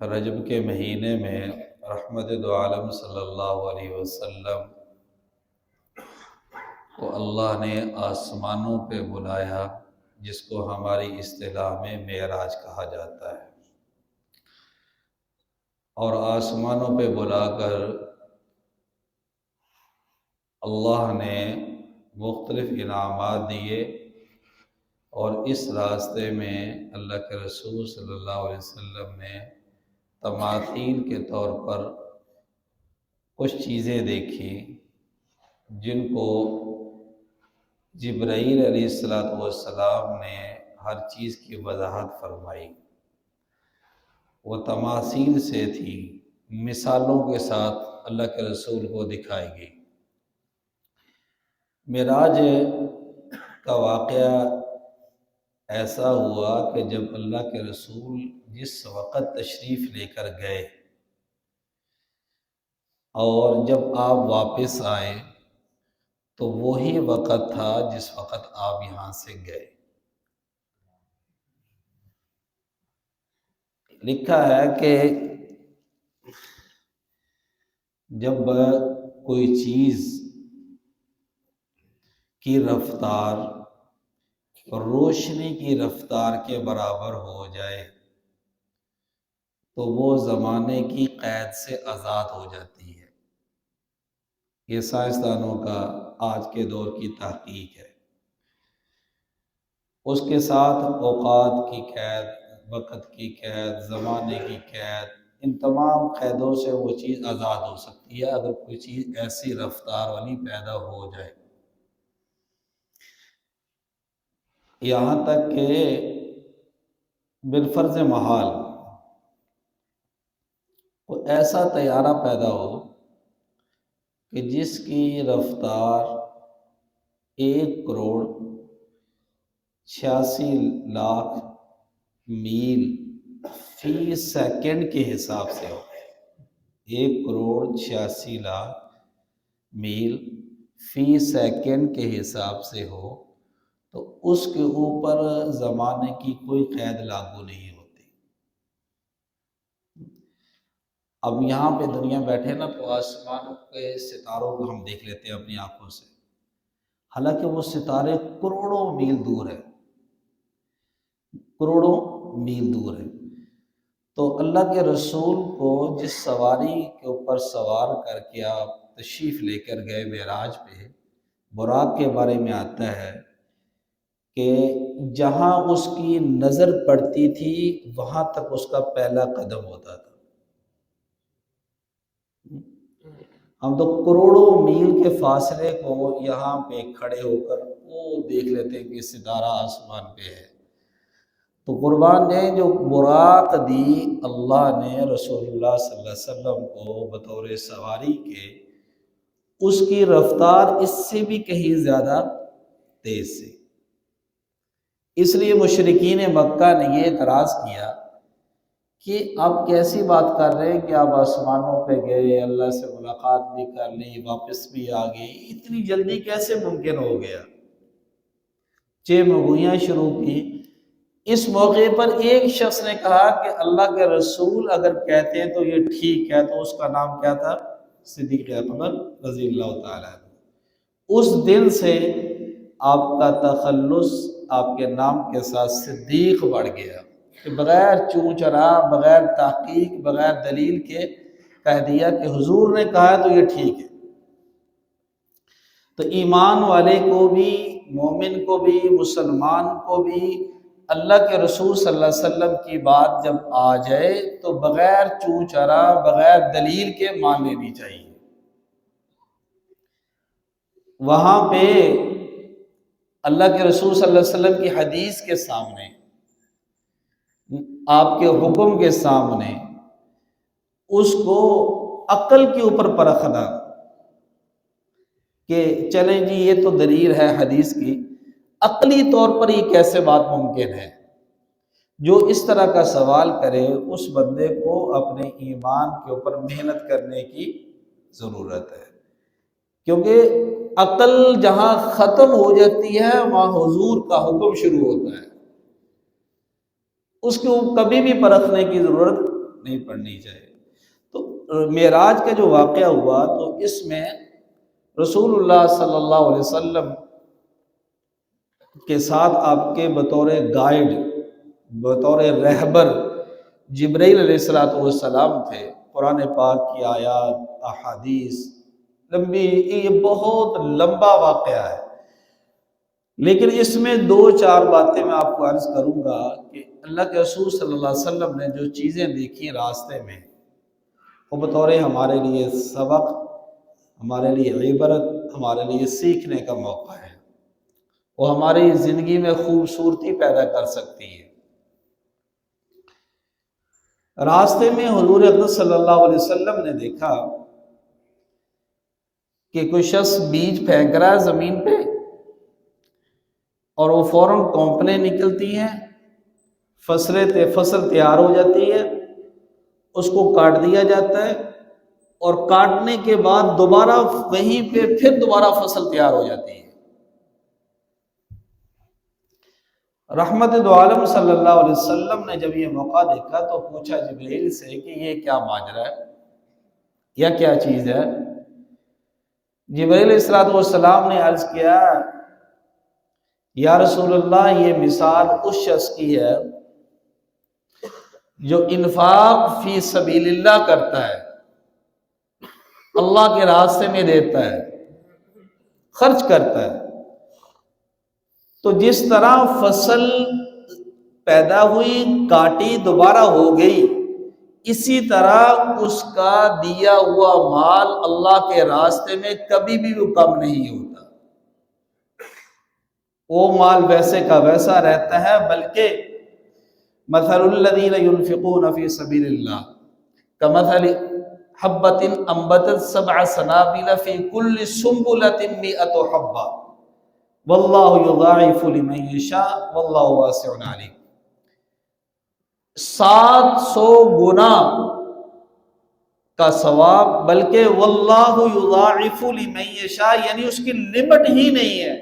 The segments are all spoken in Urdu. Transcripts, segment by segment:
رجب کے مہینے میں رحمت دو عالم صلی اللہ علیہ وسلم کو اللہ نے آسمانوں پہ بلایا، جس کو ہماری اصطلاح میں معراج کہا جاتا ہے، اور آسمانوں پہ بلا کر اللہ نے مختلف انعامات دیے، اور اس راستے میں اللہ کے رسول صلی اللہ علیہ وسلم نے تماثیل کے طور پر کچھ چیزیں دیکھی، جن کو جبرائیل علیہ السلام نے ہر چیز کی وضاحت فرمائی۔ وہ تماثیل سے تھی، مثالوں کے ساتھ اللہ کے رسول کو دکھائی گئی۔ معراج کا واقعہ ایسا ہوا کہ جب اللہ کے رسول جس وقت تشریف لے کر گئے اور جب آپ واپس آئے تو وہی وقت تھا جس وقت آپ یہاں سے گئے۔ لکھا ہے کہ جب کوئی چیز کی رفتار روشنی کی رفتار کے برابر ہو جائے تو وہ زمانے کی قید سے آزاد ہو جاتی ہے۔ یہ سائنسدانوں کا آج کے دور کی تحقیق ہے۔ اس کے ساتھ اوقات کی قید، وقت کی قید، زمانے کی قید، ان تمام قیدوں سے وہ چیز آزاد ہو سکتی ہے اگر کوئی چیز ایسی رفتار والی پیدا ہو جائے۔ یہاں تک کہ بالفرض محال کوئی ایسا طیارہ پیدا ہو کہ جس کی رفتار 1,86,00,000 میل فی سیکنڈ کے حساب سے ہو، 1,86,00,000 میل فی سیکنڈ کے حساب سے ہو، تو اس کے اوپر زمانے کی کوئی قید لاگو نہیں ہوتی۔ اب یہاں پہ دنیا بیٹھے نا تو آسمان کے ستاروں کو ہم دیکھ لیتے ہیں اپنی آنکھوں سے، حالانکہ وہ ستارے کروڑوں میل دور ہیں، کروڑوں میل دور ہیں۔ تو اللہ کے رسول کو جس سواری کے اوپر سوار کر کے آپ تشریف لے کر گئے معراج پہ، براق کے بارے میں آتا ہے کہ جہاں اس کی نظر پڑتی تھی وہاں تک اس کا پہلا قدم ہوتا تھا۔ ہم تو کروڑوں میل کے فاصلے کو یہاں پہ کھڑے ہو کر وہ دیکھ لیتے ہیں کہ ستارہ آسمان پہ ہے۔ تو قربان نے جو براق دی اللہ نے رسول اللہ صلی اللہ علیہ وسلم کو بطور سواری کے، اس کی رفتار اس سے بھی کہیں زیادہ تیز تھی۔ اس لیے مشرکین مکہ نے یہ اعتراض کیا کہ آپ کیسی بات کر رہے ہیں کہ آپ آسمانوں پہ گئے، اللہ سے ملاقات بھی کر لی، واپس بھی آ گئے، اتنی جلدی کیسے ممکن ہو گیا؟ چہمگوئیاں شروع کی۔ اس موقع پر ایک شخص نے کہا کہ اللہ کے رسول اگر کہتے ہیں تو یہ ٹھیک ہے، تو اس کا نام کیا تھا؟ صدیق اکبر رضی اللہ تعالیٰ عنہ۔ اس دن سے آپ کا تخلص آپ کے نام کے ساتھ صدیق بڑھ گیا، کہ بغیر چوں چرا، بغیر تحقیق، بغیر دلیل کے کہہ دیا کہ حضور نے کہا ہے تو یہ ٹھیک ہے۔ تو ایمان والے کو بھی، مومن کو بھی، مسلمان کو بھی اللہ کے رسول صلی اللہ علیہ وسلم کی بات جب آ جائے تو بغیر چوں چرا، بغیر دلیل کے مان لینی چاہیے۔ وہاں پہ اللہ کے رسول صلی اللہ علیہ وسلم کی حدیث کے سامنے، آپ کے حکم کے سامنے، اس کو عقل کے اوپر پرکھنا کہ چلیں جی یہ تو دلیل ہے حدیث کی، عقلی طور پر یہ کیسے بات ممکن ہے؟ جو اس طرح کا سوال کرے اس بندے کو اپنے ایمان کے اوپر محنت کرنے کی ضرورت ہے، کیونکہ عقل جہاں ختم ہو جاتی ہے وہاں حضور کا حکم شروع ہوتا ہے، اس کو کبھی بھی پرکھنے کی ضرورت نہیں پڑھنی چاہیے۔ تو معراج کا جو واقعہ ہوا تو اس میں رسول اللہ صلی اللہ علیہ وسلم کے ساتھ آپ کے بطور گائیڈ، بطور رہبر جبرائیل علیہ السلام تھے۔ قرآن پاک کی آیات، احادیث لمبی، یہ بہت لمبا واقعہ ہے، لیکن اس میں دو چار باتیں میں آپ کو عرض کروں گا کہ اللہ کے رسول صلی اللہ علیہ وسلم نے جو چیزیں دیکھی راستے میں، وہ بطور ہمارے لیے سبق، ہمارے لیے عبرت، ہمارے لیے سیکھنے کا موقع ہے، وہ ہماری زندگی میں خوبصورتی پیدا کر سکتی ہے۔ راستے میں حضور اقدس صلی اللہ علیہ وسلم نے دیکھا کہ کوئی شخص بیج پھینک رہا ہے زمین پہ، اور وہ فوراً کونپنے نکلتی ہیں، فصل تیار ہو جاتی ہے، اس کو کاٹ دیا جاتا ہے، اور کاٹنے کے بعد دوبارہ وہیں پہ پھر دوبارہ فصل تیار ہو جاتی ہے۔ رحمت دو عالم صلی اللہ علیہ وسلم نے جب یہ موقع دیکھا تو پوچھا جبرائیل سے کہ یہ کیا ماجرا ہے یا کیا چیز ہے؟ جبرائیل علیہ السلام نے عرض کیا، یا رسول اللہ، یہ مثال اس شخص کی ہے جو انفاق فی سبیل اللہ کرتا ہے، اللہ کے راستے میں دیتا ہے، خرچ کرتا ہے، تو جس طرح فصل پیدا ہوئی، کاٹی، دوبارہ ہو گئی، اسی طرح اس کا دیا ہوا مال اللہ کے راستے میں کبھی بھی وہ کم نہیں ہوتا، وہ مال ویسے کا ویسا رہتا ہے، بلکہ مثل الذین ينفقون فی سبیل اللہ کمثل حبۃ انبتت سبع سنابل فی کل سنبلۃ مئۃ حبۃ واللہ یضاعف لمن یشاء واللہ واسع علیم۔ 700 گنا کا ثواب، بلکہ واللہ یضاعف لمن یشاء، یعنی اس کی لمٹ ہی نہیں ہے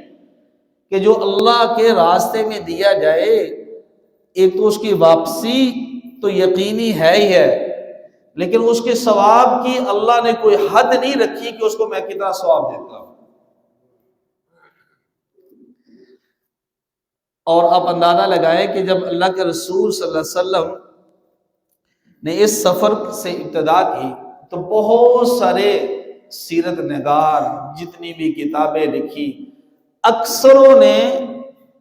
کہ جو اللہ کے راستے میں دیا جائے، ایک تو اس کی واپسی تو یقینی ہے ہی ہے، لیکن اس کے ثواب کی اللہ نے کوئی حد نہیں رکھی کہ اس کو میں کتنا ثواب دیتا ہوں۔ اور آپ اندازہ لگائیں کہ جب اللہ کے رسول صلی اللہ علیہ وسلم نے اس سفر سے ابتدا کی تو بہت سارے سیرت نگار، جتنی بھی کتابیں لکھی، اکثروں نے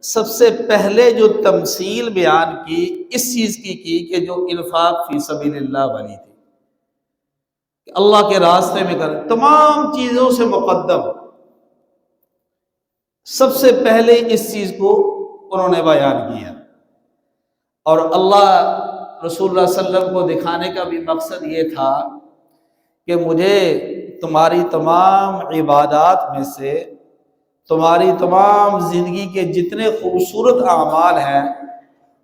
سب سے پہلے جو تمثیل بیان کی اس چیز کی کہ جو انفاق فی سبیل اللہ والی تھی، کہ اللہ کے راستے میں کر، تمام چیزوں سے مقدم سب سے پہلے اس چیز کو انہوں نے بیان کیا، اور اللہ رسول اللہ صلی اللہ علیہ وسلم کو دکھانے کا بھی مقصد یہ تھا کہ مجھے تمہاری تمام عبادات میں سے، تمہاری تمام زندگی کے جتنے خوبصورت اعمال ہیں،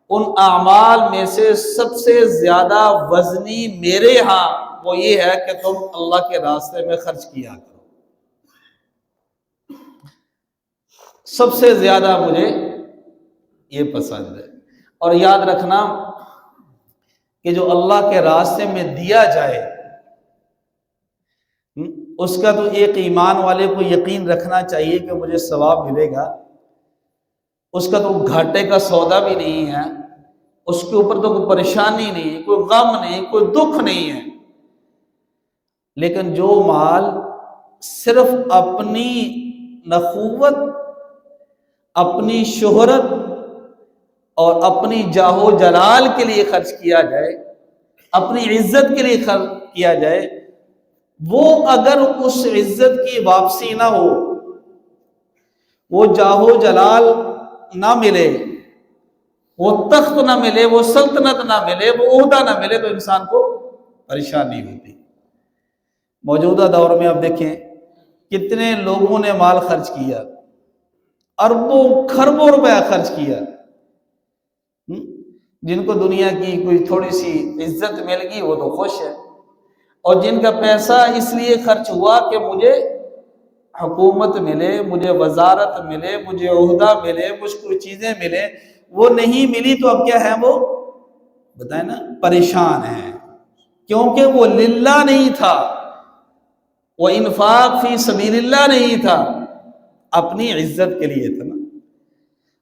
ان اعمال میں سے سب سے زیادہ وزنی میرے ہاں وہ یہ ہے کہ تم اللہ کے راستے میں خرچ کیا کرو، سب سے زیادہ مجھے یہ پسند ہے۔ اور یاد رکھنا کہ جو اللہ کے راستے میں دیا جائے، اس کا تو ایک ایمان والے کو یقین رکھنا چاہیے کہ مجھے ثواب ملے گا، اس کا تو گھاٹے کا سودا بھی نہیں ہے، اس کے اوپر تو کوئی پریشانی نہیں، کوئی غم نہیں، کوئی دکھ نہیں ہے۔ لیکن جو مال صرف اپنی نخوت، اپنی شہرت اور اپنی جاہ و جلال کے لیے خرچ کیا جائے، اپنی عزت کے لیے خرچ کیا جائے، وہ اگر اس عزت کی واپسی نہ ہو، وہ جاہ و جلال نہ ملے، وہ تخت نہ ملے، وہ سلطنت نہ ملے، وہ عہدہ نہ ملے، تو انسان کو پریشانی ہوتی۔ موجودہ دور میں اب دیکھیں کتنے لوگوں نے مال خرچ کیا، اربوں کھربوں روپیہ خرچ کیا، جن کو دنیا کی کوئی تھوڑی سی عزت مل گئی وہ تو خوش ہے، اور جن کا پیسہ اس لیے خرچ ہوا کہ مجھے حکومت ملے، مجھے وزارت ملے، مجھے عہدہ ملے، مجھ کو چیزیں ملے، وہ نہیں ملی تو اب کیا ہے، وہ بتائیں نا، پریشان ہیں، کیونکہ وہ للہ نہیں تھا، وہ انفاق فی سبیل اللہ نہیں تھا، اپنی عزت کے لیے تھا نا۔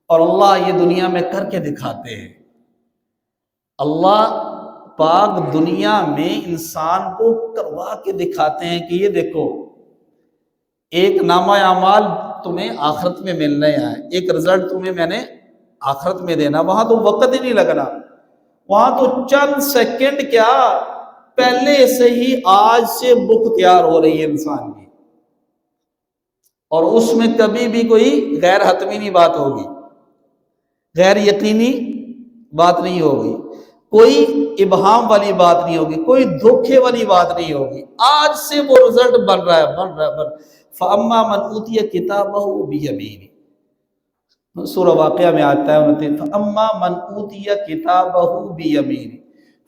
اور اللہ یہ دنیا میں کر کے دکھاتے ہیں، اللہ پاک دنیا میں انسان کو کروا کے دکھاتے ہیں کہ یہ دیکھو، ایک نامہ اعمال تمہیں آخرت میں ملنا ہے، ایک رزلٹ تمہیں میں نے آخرت میں دینا، وہاں تو وقت ہی نہیں لگنا، وہاں تو چند سیکنڈ کیا پہلے سے ہی آج سے بک تیار ہو رہی ہے انسان کی، اور اس میں کبھی بھی کوئی غیر حتمی بات ہوگی، غیر یقینی بات نہیں ہوگی، کوئی ابہام والی بات نہیں ہوگی، کوئی دھوکے والی بات نہیں ہوگی، آج سے وہ رزلٹ بن رہا ہے، بن رہا ہے۔ فَأَمَّا مَنْ أُوتِيَ كِتَابَهُ بِيَمِينِهِ، سورہ واقعہ میں آتا ہے، فَأَمَّا مَنْ أُوتِيَ كِتَابَهُ بِيَمِينِهِ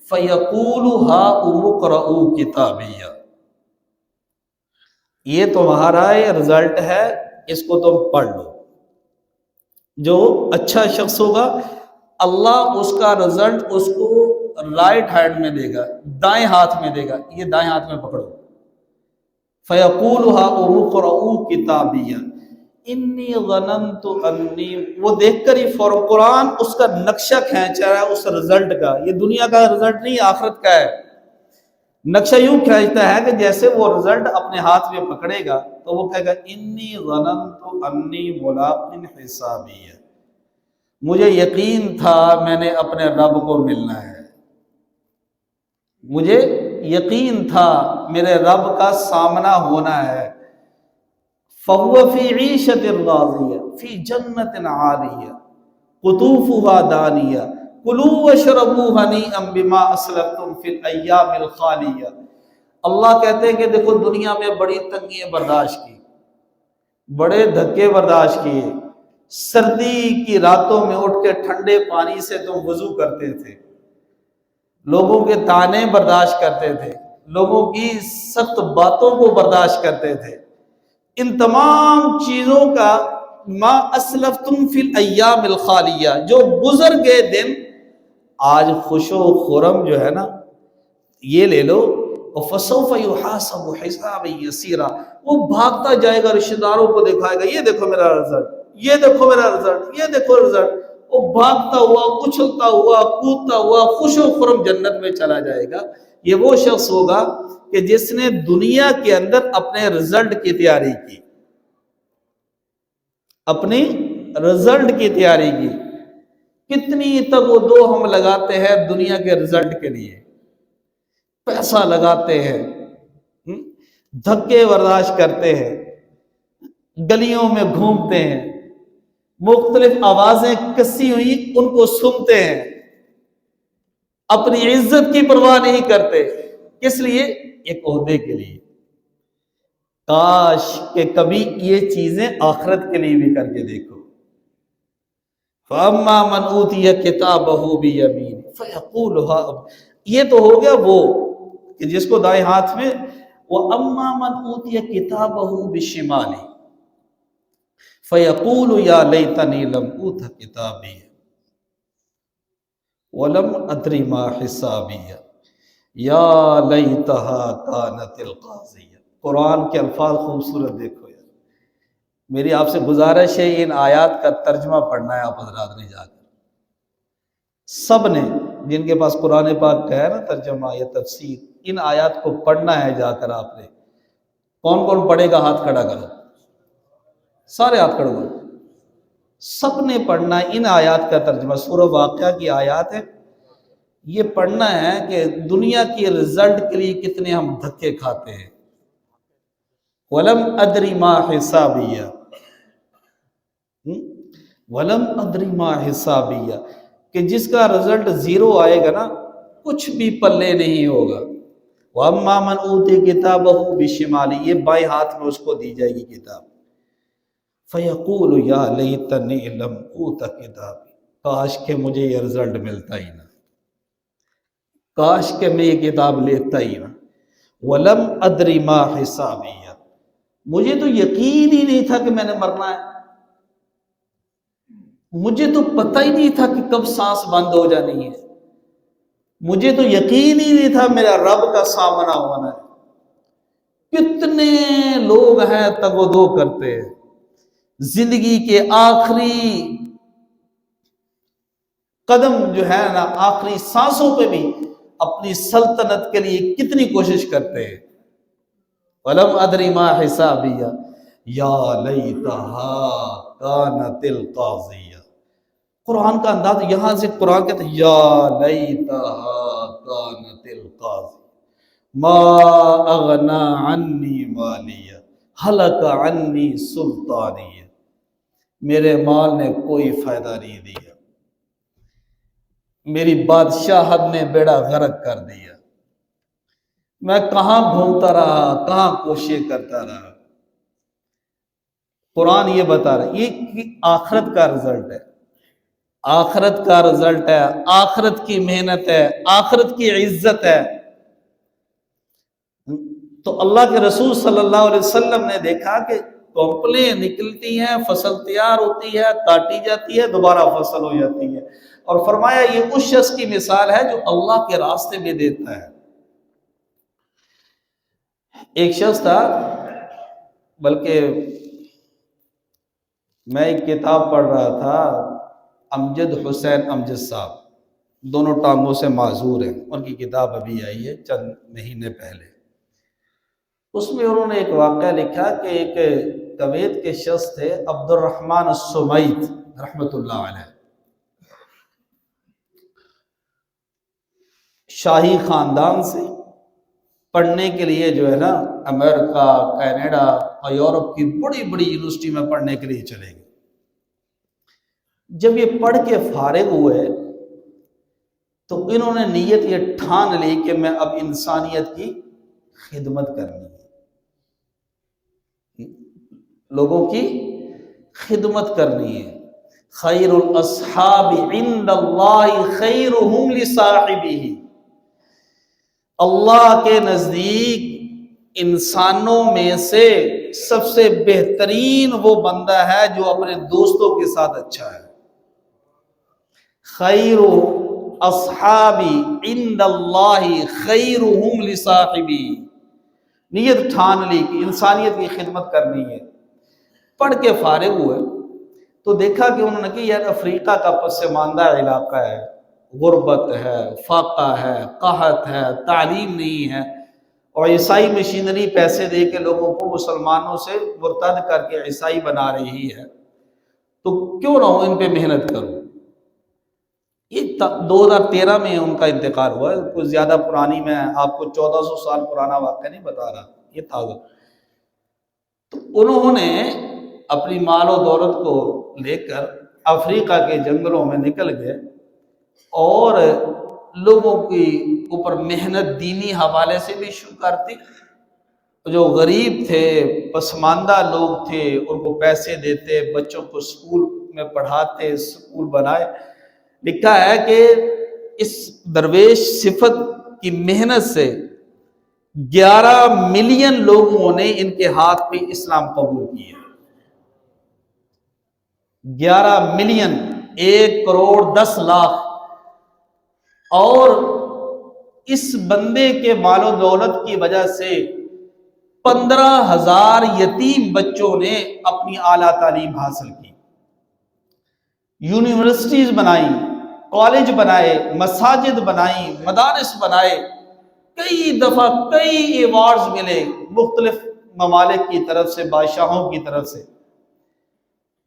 فَيَقُولُ هَاؤُمُ اقْرَءُوا كِتَابِيَهْ، یہ تمہارا رزلٹ ہے، اس کو تم پڑھ لو۔ جو اچھا شخص ہوگا اللہ اس کا رزلٹ اس کو رائٹ ہینڈ میں دے گا، دائیں ہاتھ میں دے گا، یہ دائیں ہاتھ میں پکڑو۔ فَيَقُولُ هَاؤُمُ اقْرَءُوا كِتَابِيَهْ إِنِّي ظَنَنْتُ أَنِّي، وہ دیکھ کر ہی فوراً قرآن اس کا نقشہ کھینچ رہا ہے اس رزلٹ کا، یہ دنیا کا رزلٹ نہیں آخرت کا ہے، نقشہ یوں کھینچتا ہے کہ جیسے وہ رزلٹ اپنے ہاتھ میں پکڑے گا تو وہ کہے گا إِنِّي ظَنَنْتُ أَنِّي مُلَاقٍ حِسَابِيَهْ، مجھے یقین تھا میں نے اپنے رب کو ملنا ہے، مجھے یقین تھا میرے رب کا سامنا ہونا ہے۔ فَهُوَ فِي عِيشَةٍ رَاضِيَةٍ فِي جَنَّةٍ عَالِيَةٍ قُطُوفُهَا دَانِيَةٌ كُلُوا وَاشْرَبُوا هَنِيئًا بِمَا أَسْلَفْتُمْ فِي الْأَيَّامِ الْخَالِيَةِ، اللہ کہتے ہیں کہ دیکھو دنیا میں بڑی تنگیاں برداشت کی، بڑے دھکے برداشت کیے، سردی کی راتوں میں اٹھ کے ٹھنڈے پانی سے تم وضو کرتے تھے، لوگوں کے طعنے برداشت کرتے تھے، لوگوں کی سخت باتوں کو برداشت کرتے تھے، ان تمام چیزوں کا ما اسلفتم فی الایام الخالیہ، جو گزر گئے دن آج خوش و خرم جو ہے نا یہ لے لو، فسوف یحاسب حسابا یسیرا، وہ بھاگتا جائے گا رشتہ داروں کو دکھائے گا، یہ دیکھو میرا رزلٹ، یہ دیکھو میرا رزلٹ، یہ دیکھو رزلٹ، وہ بھاگتا ہوا، اچھلتا ہوا، کودتا ہوا خوش و خرم جنت میں چلا جائے گا۔ یہ وہ شخص ہوگا کہ جس نے دنیا کے اندر اپنے رزلٹ کی تیاری کی، اپنی رزلٹ کی تیاری کی۔ کتنی تگ و دو ہم لگاتے ہیں دنیا کے رزلٹ کے لیے، پیسہ لگاتے ہیں، دھکے برداشت کرتے ہیں، گلیوں میں گھومتے ہیں، مختلف آوازیں کسی ہوئی ان کو سنتے ہیں، اپنی عزت کی پرواہ نہیں کرتے، کس لیے؟ ایک عہدے کے لیے۔ کاش کہ کبھی یہ چیزیں آخرت کے لیے بھی کر کے دیکھو۔ فَأَمَّا مَنْ أُوتِيَ كِتَابَهُ بِيَمِينِهِ فَيَقُولُ هَاؤُمُ، یہ تو ہو گیا وہ کہ جس کو دائیں ہاتھ میں، وَأَمَّا مَنْ أُوتِيَ كِتَابَهُ بِشِمَالِهِ فَيَقُولُ يَا لَيْتَنِي لَمْ أُوتَ كِتَابِيَهْ وَلَمْ أَدْرِ مَا حِسَابِيَهْ يَا لَيْتَهَا كَانَتِ الْقَاضِيَةَ۔ قرآن کے الفاظ خوبصورت دیکھو یار، میری آپ سے گزارش ہے ان آیات کا ترجمہ پڑھنا ہے آپ حضرات نے جا کر، سب نے جن کے پاس قرآن پاک کا ہے نا ترجمہ یا تفسیر، ان آیات کو پڑھنا ہے جا کر آپ نے۔ کون کون پڑھے گا ہاتھ کھڑا کرو، سارے ہاتھ کھڑا کرو، سب نے پڑھنا ہے ان آیات کا ترجمہ، سورہ واقعہ کی آیات ہے، یہ پڑھنا ہے کہ دنیا کی رزلٹ کے لیے کتنے ہم دھکے کھاتے ہیں۔ وَلَمْ أَدْرِ مَا حِسَابِيَّ، وَلَمْ أَدْرِ مَا حِسَابِيَّ، کہ جس کا رزلٹ زیرو آئے گا نا کچھ بھی پلے نہیں ہوگا۔ وَأَمَّا مَنْ أُوتِيَ كِتَابَهُ بِشِمَالِهِ، یہ بائیں ہاتھ میں اس کو دی جائے گی کتاب۔ فَيَقُولُ يَا لَيْتَنِي لَمْ أُوتَ كِتَابِيَهْ، کاش کہ مجھے یہ رزلٹ ملتا ہی نہ، کاش کہ میں یہ کتاب لیتا ہی نہ۔ وَلَمْ أَدْرِ مَا حِسَابِيَّ، مجھے تو یقین ہی نہیں تھا کہ میں نے مرنا ہے، مجھے تو پتہ ہی نہیں تھا کہ کب سانس بند ہو جانی ہے، مجھے تو یقین ہی نہیں تھا میرا رب کا سامنا ہونا ہے۔ کتنے لوگ ہیں تگ و دو کرتے ہیں، زندگی کے آخری قدم جو ہے نا، آخری سانسوں پہ بھی اپنی سلطنت کے لیے کتنی کوشش کرتے ہیں۔ وَلَمْ أَدْرِ مَا حِسَابِيَّ يَا لَيْتَهَا كَانَتِ الْقَاضِيَّ۔ قرآن کا انداز یہاں سے، قرآن کہتا ہے یا لیتہا کانت القاضی ما اغنا عنی مالیہ ہلک عنی سلطانیہ، میرے مال نے کوئی فائدہ نہیں دیا، میری بادشاہت نے بیڑا غرق کر دیا، میں کہاں گھومتا رہا، کہاں کوششیں کرتا رہا۔ قرآن یہ بتا رہا ہے یہ آخرت کا رزلٹ ہے، آخرت کا رزلٹ ہے، آخرت کی محنت ہے، آخرت کی عزت ہے۔ تو اللہ کے رسول صلی اللہ علیہ وسلم نے دیکھا کہ کونپلیں نکلتی ہیں، فصل تیار ہوتی ہے، کاٹی جاتی ہے، دوبارہ فصل ہو جاتی ہے، اور فرمایا یہ اس شخص کی مثال ہے جو اللہ کے راستے میں دیتا ہے۔ ایک شخص تھا، بلکہ میں ایک کتاب پڑھ رہا تھا، امجد حسین امجد صاحب، دونوں ٹانگوں سے معذور ہیں، ان کی کتاب ابھی آئی ہے چند مہینے پہلے۔ اس میں انہوں نے ایک واقعہ لکھا کہ ایک کویت کے شخص تھے عبد الرحمن السمیت رحمۃ اللہ علیہ، شاہی خاندان سے پڑھنے کے لیے جو ہے نا امریکہ، کینیڈا اور یورپ کی بڑی بڑی یونیورسٹی میں پڑھنے کے لیے چلے گئے۔ جب یہ پڑھ کے فارغ ہوئے تو انہوں نے نیت یہ ٹھان لی کہ میں اب انسانیت کی خدمت کرنی ہے، لوگوں کی خدمت کرنی ہے۔ خیر الاصحاب عند اللہ خیرہم لصاحبہ، اللہ کے نزدیک انسانوں میں سے سب سے بہترین وہ بندہ ہے جو اپنے دوستوں کے ساتھ اچھا ہے۔ خیر اصحابی عند اللہ خیرہم لصاحبہ، نیت ٹھان لی کہ انسانیت کی خدمت کرنی ہے۔ پڑھ کے فارغ ہوئے تو دیکھا کہ انہوں نے کہ یار افریقہ کا پسماندہ علاقہ ہے، غربت ہے، فاقہ ہے، قحط ہے، تعلیم نہیں ہے، اور عیسائی مشینری پیسے دے کے لوگوں کو مسلمانوں سے مرتد کر کے عیسائی بنا رہی ہے، تو کیوں نہ ان پہ محنت کروں۔ یہ 2013 میں ان کا انتقال ہوا ہے، کچھ زیادہ پرانی، میں آپ کو 1400 سال پرانا واقعہ نہیں بتا رہا، یہ تازہ۔ تو انہوں نے اپنی مال و دولت کو لے کر افریقہ کے جنگلوں میں نکل گئے اور لوگوں کی اوپر محنت دینی حوالے سے بھی شروع کرتی، جو غریب تھے، پسماندہ لوگ تھے، ان کو پیسے دیتے، بچوں کو اسکول میں پڑھاتے، اسکول بنائے۔ لکھا ہے کہ اس درویش صفت کی محنت سے 11 ملین لوگوں نے ان کے ہاتھ پہ اسلام قبول کیا۔ 11 ملین، 1 کروڑ 10 لاکھ، اور اس بندے کے مال و دولت کی وجہ سے 15,000 یتیم بچوں نے اپنی اعلیٰ تعلیم حاصل کی، یونیورسٹیز بنائی، کالج بنائے، مساجد بنائی، مدارس بنائے، کئی دفعہ کئی ایوارڈز ملے مختلف ممالک کی طرف سے، بادشاہوں کی طرف سے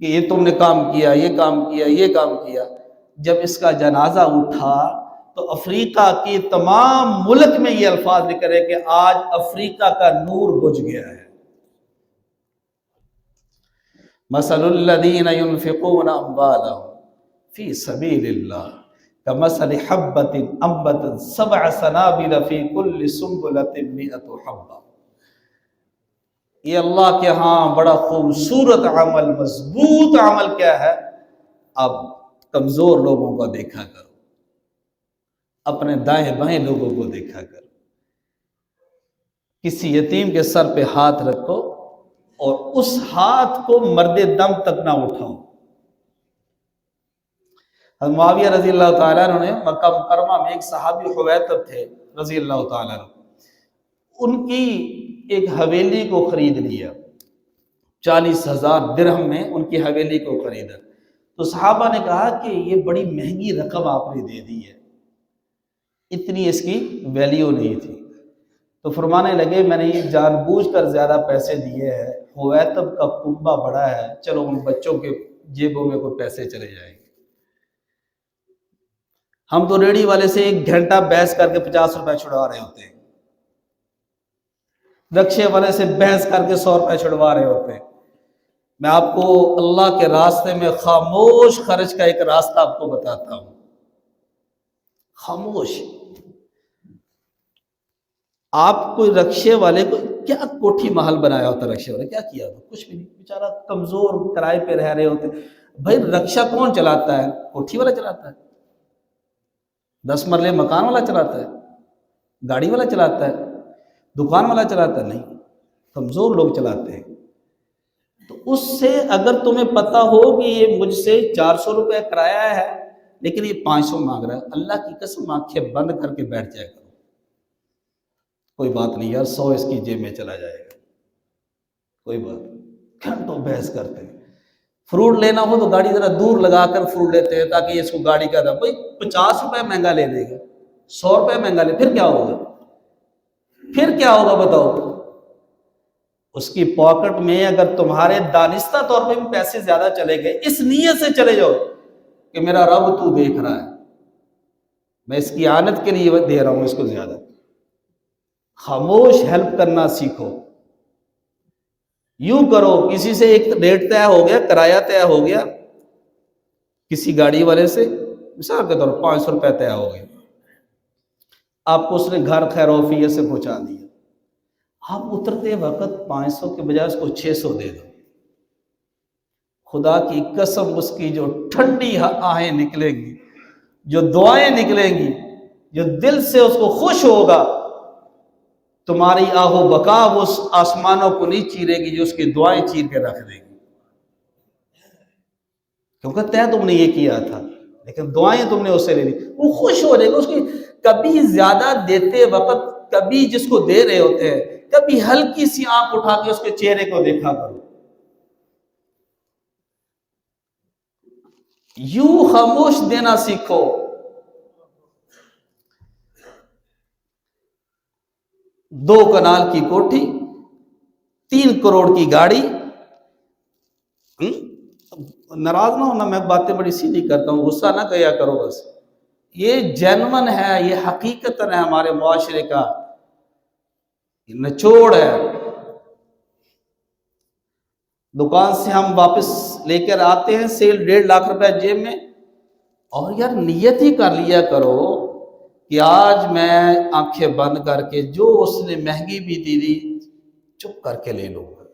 کہ یہ تم نے کام کیا، یہ کام کیا، یہ کام کیا۔ جب اس کا جنازہ اٹھا تو افریقہ کی تمام ملک میں یہ الفاظ نکل رہے کہ آج افریقہ کا نور بجھ گیا ہے۔ مثل الذین ينفقون اموالهم فی سبیل اللہ کمثل حبۃ انبتت 7 سنابل فی کل سنبلۃ 100 حبۃ۔ یہ اللہ کے ہاں بڑا خوبصورت عمل، مضبوط عمل کیا ہے؟ اب کمزور لوگوں کو دیکھا کرو، اپنے دائیں بائیں لوگوں کو دیکھا کرو، کسی یتیم کے سر پہ ہاتھ رکھو اور اس ہاتھ کو مرد دم تک نہ اٹھاؤ۔ حضرت معاویہ رضی اللہ تعالیٰ عنہ نے مکہ مکرمہ میں ایک صحابی حویتب تھے رضی اللہ تعالیٰ عنہ، ان کی ایک حویلی کو خرید لیا، 40,000 درہم میں ان کی حویلی کو خریدا۔ تو صحابہ نے کہا کہ یہ بڑی مہنگی رقم آپ نے دے دی ہے، اتنی اس کی ویلیو نہیں تھی۔ تو فرمانے لگے میں نے یہ جان بوجھ کر زیادہ پیسے دیے ہیں، حویتب کا کنبہ بڑا ہے، چلو ان بچوں کے جیبوں میں کوئی پیسے چلے جائیں گے۔ ہم تو ریڑھی والے سے 1 گھنٹہ بحث کر کے 50 روپے چھڑوا رہے ہوتے ہیں، رکشے والے سے بحث کر کے 100 روپے چھڑوا رہے ہوتے ہیں۔ میں آپ کو اللہ کے راستے میں خاموش خرچ کا ایک راستہ آپ کو بتاتا ہوں، خاموش۔ آپ کوئی رکشے والے کو کیا کوٹھی محل بنایا ہوتا، رکشے والے کیا کیا ہوتا؟ کچھ بھی نہیں، بیچارہ کمزور کرائے پہ رہ رہے ہوتے۔ بھائی رکشہ کون چلاتا ہے؟ کوٹھی والا چلاتا ہے، 10 مرلے مکان والا چلاتا ہے، گاڑی والا چلاتا ہے، دکان والا چلاتا ہے؟ نہیں، کمزور لوگ چلاتے ہیں۔ تو اس سے اگر تمہیں پتہ ہو کہ یہ مجھ سے 400 روپے کرایہ ہے لیکن یہ 500 مانگ رہا ہے، اللہ کی قسم آنکھیں بند کر کے بیٹھ جائے کرو، کوئی بات نہیں یار، 100 اس کی جیب میں چلا جائے گا، کوئی بات۔ گھنٹوں بحث کرتے ہیں۔ فروٹ لینا ہو تو گاڑی ذرا دور لگا کر فروٹ لیتے ہیں تاکہ اس کو گاڑی کا تھا بھائی 50 روپے مہنگا لے دے گا، 100 روپے مہنگا لے، پھر کیا ہوگا؟ پھر کیا ہوگا بتاؤ؟ اس کی پاکٹ میں اگر تمہارے دانستہ طور پہ بھی پیسے زیادہ چلے گئے، اس نیت سے چلے جاؤ کہ میرا رب تو دیکھ رہا ہے، میں اس کی اعانت کے لیے دے رہا ہوں اس کو زیادہ۔ خاموش ہیلپ کرنا سیکھو۔ یوں کرو، کسی سے ایک ریٹ طے ہو گیا، کرایہ طے ہو گیا کسی گاڑی والے سے، مثال کے طور پر 500 روپے طے ہو گئے، آپ کو اس نے گھر خیر وفیت سے پہنچا دیا، آپ اترتے وقت 500 کے بجائے اس کو 600 دے دو، خدا کی قسم اس کی جو ٹھنڈی آہیں نکلیں گی، جو دعائیں نکلیں گی، جو دل سے اس کو خوش ہوگا، تمہاری آہو بکا اس آسمانوں کو نہیں چیرے گی جو اس کی دعائیں چیر کے رکھ دے گی، کیونکہ طے تم نے یہ کیا تھا لیکن دعائیں تم نے اس سے لے لی، وہ خوش ہو جائے گا۔ اس کی کبھی زیادہ دیتے وقت، کبھی جس کو دے رہے ہوتے ہیں، کبھی ہلکی سی آنکھ اٹھا کے اس کے چہرے کو دیکھا کرو، یوں خاموش دینا سیکھو۔ 2 کنال کی کوٹھی، 3 کروڑ کی گاڑی، ناراض نہ ہونا، میں باتیں بڑی سیدھی کرتا ہوں، غصہ نہ کیا کرو، بس یہ جینون ہے، یہ حقیقت ہے ہمارے معاشرے کا نچوڑ ہے۔ دکان سے ہم واپس لے کر آتے ہیں سیل 1.5 لاکھ روپے جیب میں، اور یار نیت ہی کر لیا کرو کہ آج میں آنکھیں بند کر کے جو اس نے مہنگی بھی دی چپ کر کے لے لوں گا۔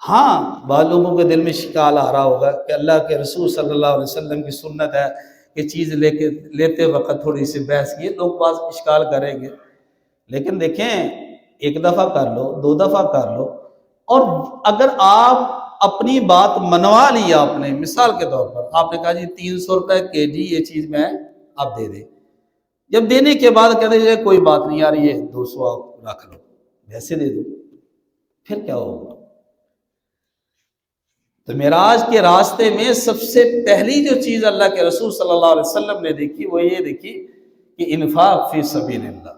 ہاں، بعض لوگوں کے دل میں شکال آ رہا ہوگا کہ اللہ کے رسول صلی اللہ علیہ وسلم کی سنت ہے کہ چیز لیتے وقت تھوڑی سی بحث کی، لوگ بعض اشکال کریں گے، لیکن دیکھیں 1 دفعہ کر لو، 2 دفعہ کر لو، اور اگر آپ اپنی بات منوا لی آپ نے، مثال کے طور پر آپ نے کہا جی 300 روپے کے جی یہ چیز میں آپ دے دیں، جب دینے کے بعد کہتے ہیں کوئی بات نہیں یار یہ 200 آپ رکھ لو، ویسے دے دو، پھر کیا ہوگا؟ تو معراج کے راستے میں سب سے پہلی جو چیز اللہ کے رسول صلی اللہ علیہ وسلم نے دیکھی وہ یہ دیکھی کہ انفاق فی سبیل اللہ،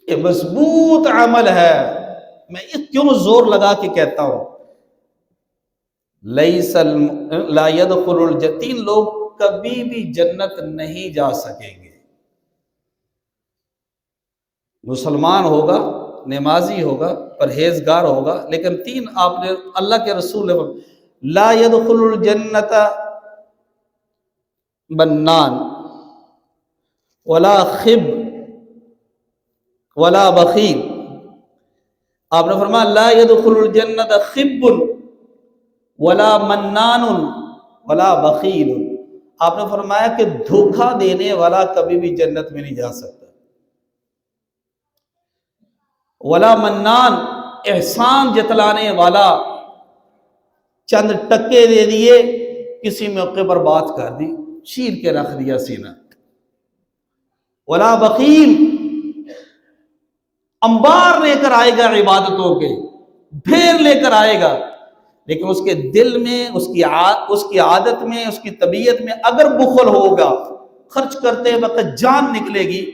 یہ مضبوط عمل ہے۔ میں کیوں زور لگا کے کہتا ہوں لا يدخل الجنہ، 3 لوگ کبھی بھی جنت نہیں جا سکیں گے، مسلمان ہوگا، نمازی ہوگا، پرہیزگار ہوگا، لیکن 3 آپ نے اللہ کے رسول نے لا يدخل الجنت بنان ولا خب ولا بخیل، آپ نے فرمایا لا يدخل الجنت خب ولا منان ولا بخیل، آپ نے فرمایا کہ دھوکہ دینے والا کبھی بھی جنت میں نہیں جا سکتا، ولا منان احسان جتلانے والا چند ٹکے دے دیے، کسی موقع پر بات کر دی، چیر کے رکھ دیا سینہ۔ ولا بخیل، انبار لے کر آئے گا عبادتوں کے، ڈھیر لے کر آئے گا، لیکن اس کے دل میں، اس کی عادت میں، اس کی طبیعت میں اگر بخل ہوگا، خرچ کرتے وقت جان نکلے گی،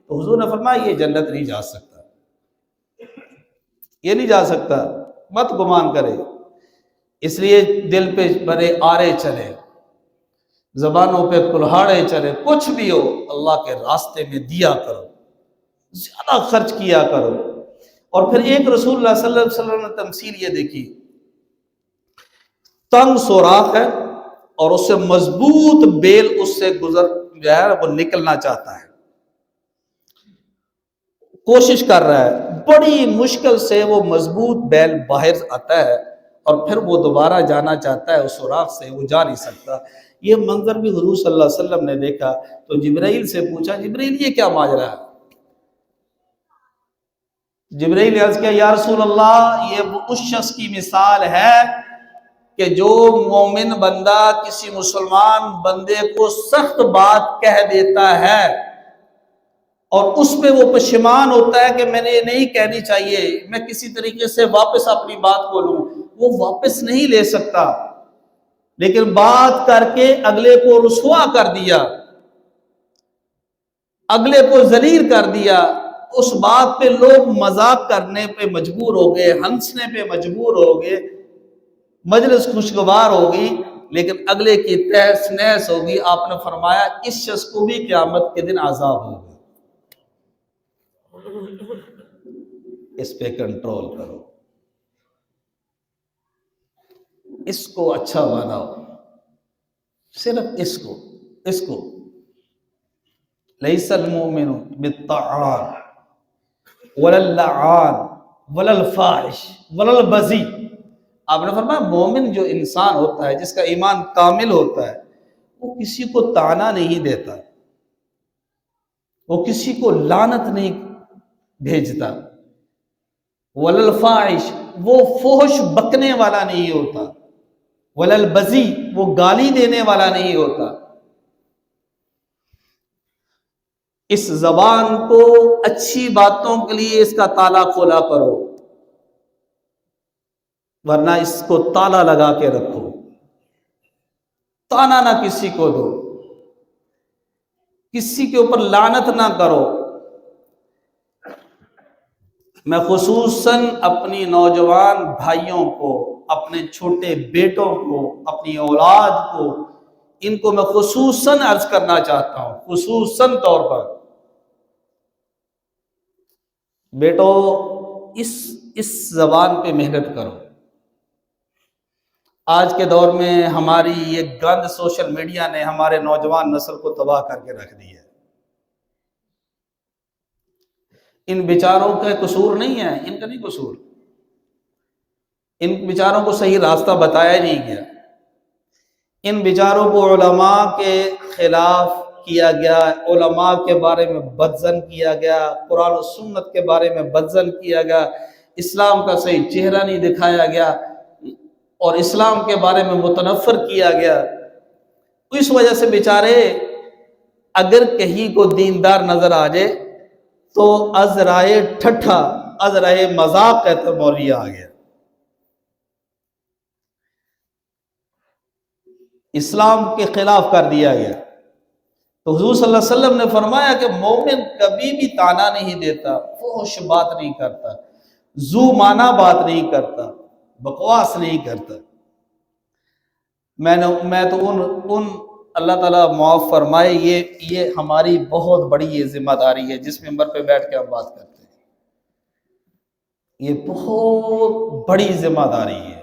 تو حضور نے فرمایا یہ جنت نہیں جا سکتا، یہ نہیں جا سکتا، مت گمان کرے۔ اس لیے دل پہ بڑے آرے چلے، زبانوں پہ کلہاڑے چلے، کچھ بھی ہو اللہ کے راستے میں دیا کرو، زیادہ خرچ کیا کرو۔ اور پھر ایک رسول اللہ صلی اللہ علیہ وسلم نے تمثیل یہ دیکھی، تنگ سوراخ ہے اور اس سے مضبوط بیل اس سے گزر جو ہے وہ نکلنا چاہتا ہے، کوشش کر رہا ہے، بڑی مشکل سے وہ مضبوط بیل باہر آتا ہے، اور پھر وہ دوبارہ جانا چاہتا ہے اس سوراخ سے، وہ جا نہیں سکتا۔ یہ منظر بھی حضور صلی اللہ علیہ وسلم نے دیکھا تو جبرائیل سے پوچھا، جبرائیل یہ کیا ماجرا ہے؟ جبرائیل نے عرض کیا، یا رسول اللہ یہ اس شخص کی مثال ہے کہ جو مومن بندہ کسی مسلمان بندے کو سخت بات کہہ دیتا ہے اور اس پہ وہ پشیمان ہوتا ہے کہ میں نے یہ نہیں کہنی چاہیے، میں کسی طریقے سے واپس اپنی بات کو لوں، وہ واپس نہیں لے سکتا، لیکن بات کر کے اگلے کو رسوا کر دیا، اگلے کو ذلیل کر دیا، اس بات پہ لوگ مذاق کرنے پہ مجبور ہو گئے، ہنسنے پہ مجبور ہو گئے، مجلس خوشگوار ہوگی، لیکن اگلے کی تہس نہس ہوگی۔ آپ نے فرمایا اس شخص کو بھی قیامت کے دن عذاب ہوگا، اس پہ کنٹرول کرو، اس کو اچھا بناؤ، صرف اس کو لیس المؤمن بالطعان ولا اللعان ولا الفاحش ولا البذی۔ آپ نے فرمایا مومن جو انسان ہوتا ہے، جس کا ایمان کامل ہوتا ہے، وہ کسی کو طعنہ نہیں دیتا، وہ کسی کو لعنت نہیں بھیجتا، ولا الفاحش، وہ فحش بکنے والا نہیں ہوتا، ولا البذی، وہ گالی دینے والا نہیں ہوتا۔ اس زبان کو اچھی باتوں کے لیے اس کا تالا کھولا کرو، ورنہ اس کو تالا لگا کے رکھو، طعنہ نہ کسی کو دو، کسی کے اوپر لعنت نہ کرو۔ میں خصوصاً اپنی نوجوان بھائیوں کو، اپنے چھوٹے بیٹوں کو، اپنی اولاد کو، ان کو میں خصوصاً عرض کرنا چاہتا ہوں، خصوصاً طور پر، بیٹو اس زبان پہ محنت کرو۔ آج کے دور میں ہماری یہ گند سوشل میڈیا نے ہمارے نوجوان نسل کو تباہ کر کے رکھ دی ہے۔ ان بیچاروں کا قصور نہیں ہے، ان کا نہیں قصور، ان بیچاروں کو صحیح راستہ بتایا نہیں گیا، ان بیچاروں کو علماء کے خلاف کیا گیا، علماء کے بارے میں بدظن کیا گیا، قرآن و سنت کے بارے میں بدظن کیا گیا، اسلام کا صحیح چہرہ نہیں دکھایا گیا، اور اسلام کے بارے میں متنفر کیا گیا۔ اس وجہ سے بیچارے اگر کہیں کو دیندار نظر آ جائے تو از رائے ٹھٹھا، از رائے مذاق کہتا مولوی آ گیا۔ اسلام کے خلاف کر دیا گیا۔ تو حضور صلی اللہ علیہ وسلم نے فرمایا کہ مومن کبھی بھی طعنہ نہیں دیتا، فحش بات نہیں کرتا، ذو معنی بات نہیں کرتا، بکواس نہیں کرتا۔ میں تو ان اللہ تعالیٰ معاف فرمائے، یہ ہماری بہت بڑی یہ ذمہ داری ہے جس ممبر پہ بیٹھ کے ہم بات کرتے ہیں، یہ بہت بڑی ذمہ داری ہے۔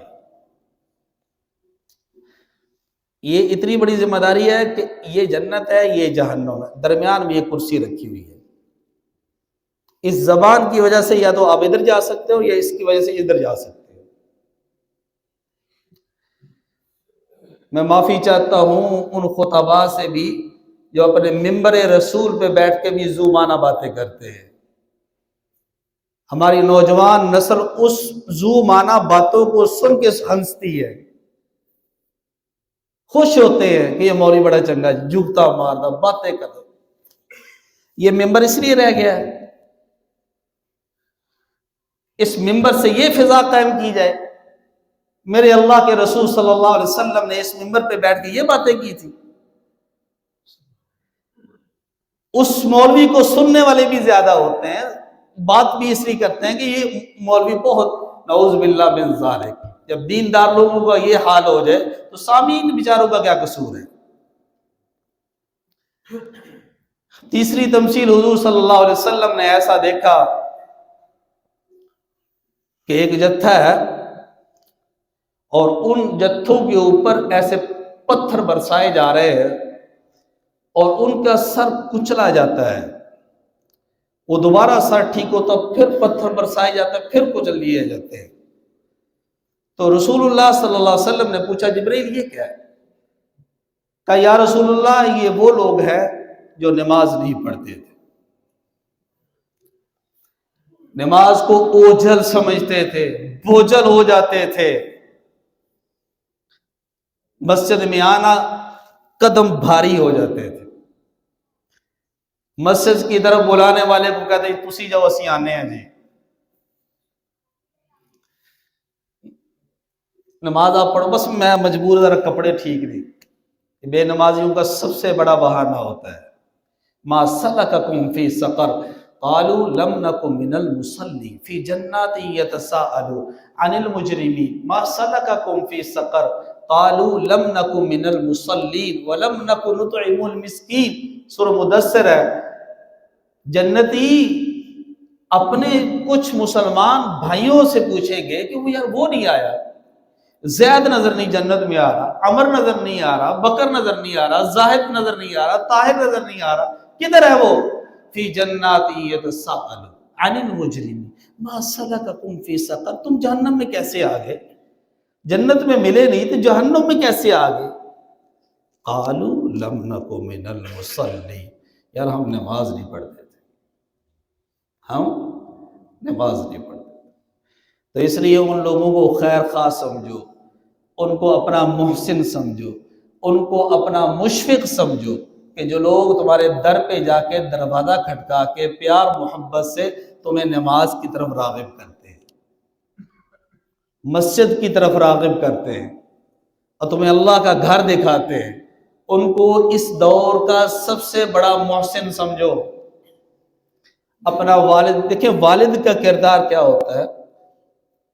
یہ اتنی بڑی ذمہ داری ہے کہ یہ جنت ہے، یہ جہنم ہے، درمیان میں یہ کرسی رکھی ہوئی ہے۔ اس زبان کی وجہ سے یا تو آپ ادھر جا سکتے ہو یا اس کی وجہ سے ادھر جا سکتے ہو۔ میں معافی چاہتا ہوں ان خطباء سے بھی جو اپنے ممبر رسول پہ بیٹھ کے بھی ذو معنی باتیں کرتے ہیں۔ ہماری نوجوان نسل اس ذو معنی باتوں کو سن کے ہنستی ہے، خوش ہوتے ہیں کہ یہ مولوی بڑا چنگا جھکتا مارتا باتیں کرتا. یہ ممبر اس لیے رہ گیا ہے اس ممبر سے یہ فضا قائم کی جائے. میرے اللہ کے رسول صلی اللہ علیہ وسلم نے اس ممبر پہ بیٹھ کے یہ باتیں کی تھی. اس مولوی کو سننے والے بھی زیادہ ہوتے ہیں, بات بھی اس لیے کرتے ہیں کہ یہ مولوی بہت نعوذ باللہ من ذالک. جب دیندار لوگوں کا یہ حال ہو جائے تو سامعین بیچاروں کا کیا قصور ہے. تیسری تمثیل حضور صلی اللہ علیہ وسلم نے ایسا دیکھا کہ ایک جتھا ہے اور ان جتھوں کے اوپر ایسے پتھر برسائے جا رہے ہیں اور ان کا سر کچلا جاتا ہے. وہ دوبارہ سر ٹھیک ہوتا پھر پتھر برسائے جاتے ہیں پھر کچل لیے جاتے ہیں. تو رسول اللہ صلی اللہ علیہ وسلم نے پوچھا جبرائیل یہ کیا ہے؟ کہا یا رسول اللہ یہ وہ لوگ ہیں جو نماز نہیں پڑھتے تھے, نماز کو اوجھل سمجھتے تھے, بوجھل ہو جاتے تھے, مسجد میں آنا قدم بھاری ہو جاتے تھے, مسجد کی طرف بلانے والے کو کہتے ہیں تسی جاؤ اسی آنے ہیں جی. نماز آپ پڑھو بس میں مجبور ذرا کپڑے ٹھیک نہیں. بے نمازیوں کا سب سے بڑا بہانہ ہوتا ہے ما سلککم فی سقر قالوا لم نک من المصلین فی جنات یتساءلون عن المجرمین ما سلککم فی سقر قالوا لم نک من المصلین ولم نک نطعم المسکین. سورہ مدثر ہے. جنتی اپنے کچھ مسلمان بھائیوں سے پوچھیں گے کہ وہ یار وہ نہیں آیا, زید نظر نہیں جنت میں آ رہا, عمر نظر نہیں آ رہا, بکر نظر نہیں آ رہا, زاہد نظر نہیں آ رہا, طاہر نظر نہیں آ رہا, کدھر ہے وہ؟ فی جنات یتساءلون عن المجرمین ما سلککم فی سقر. تم جہنم میں کیسے آ گئے؟ جنت میں ملے نہیں تو جہنم میں کیسے آ گئے؟ قالوا لم نک من المصلین. یار ہم نماز نہیں پڑھتے تھے, ہم نماز نہیں پڑھتے. تو اس لیے ان لوگوں کو خیر خواہ سمجھو, ان کو اپنا محسن سمجھو, ان کو اپنا مشفق سمجھو کہ جو لوگ تمہارے در پہ جا کے دروازہ کھٹکا کے پیار محبت سے تمہیں نماز کی طرف راغب کرتے ہیں, مسجد کی طرف راغب کرتے ہیں اور تمہیں اللہ کا گھر دکھاتے ہیں, ان کو اس دور کا سب سے بڑا محسن سمجھو. اپنا والد دیکھیں, والد کا کردار کیا ہوتا ہے.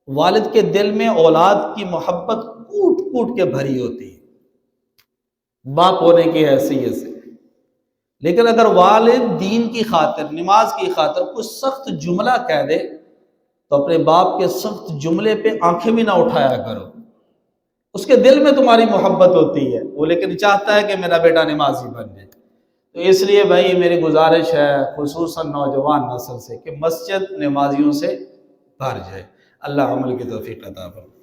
والد کے دل میں اولاد کی محبت کوٹ کوٹ کے بھری ہوتی ہے باپ ہونے کی حیثیت سے. لیکن اگر والد دین کی خاطر, نماز کی خاطر کچھ سخت جملہ کہہ دے تو اپنے باپ کے سخت جملے پہ آنکھیں بھی نہ اٹھایا کرو. اس کے دل میں تمہاری محبت ہوتی ہے وہ, لیکن چاہتا ہے کہ میرا بیٹا نمازی بن جائے. تو اس لیے بھائی میری گزارش ہے خصوصاً نوجوان نسل سے کہ مسجد نمازیوں سے بھر جائے. اللہ عمل کی توفیق عطا فرمائے.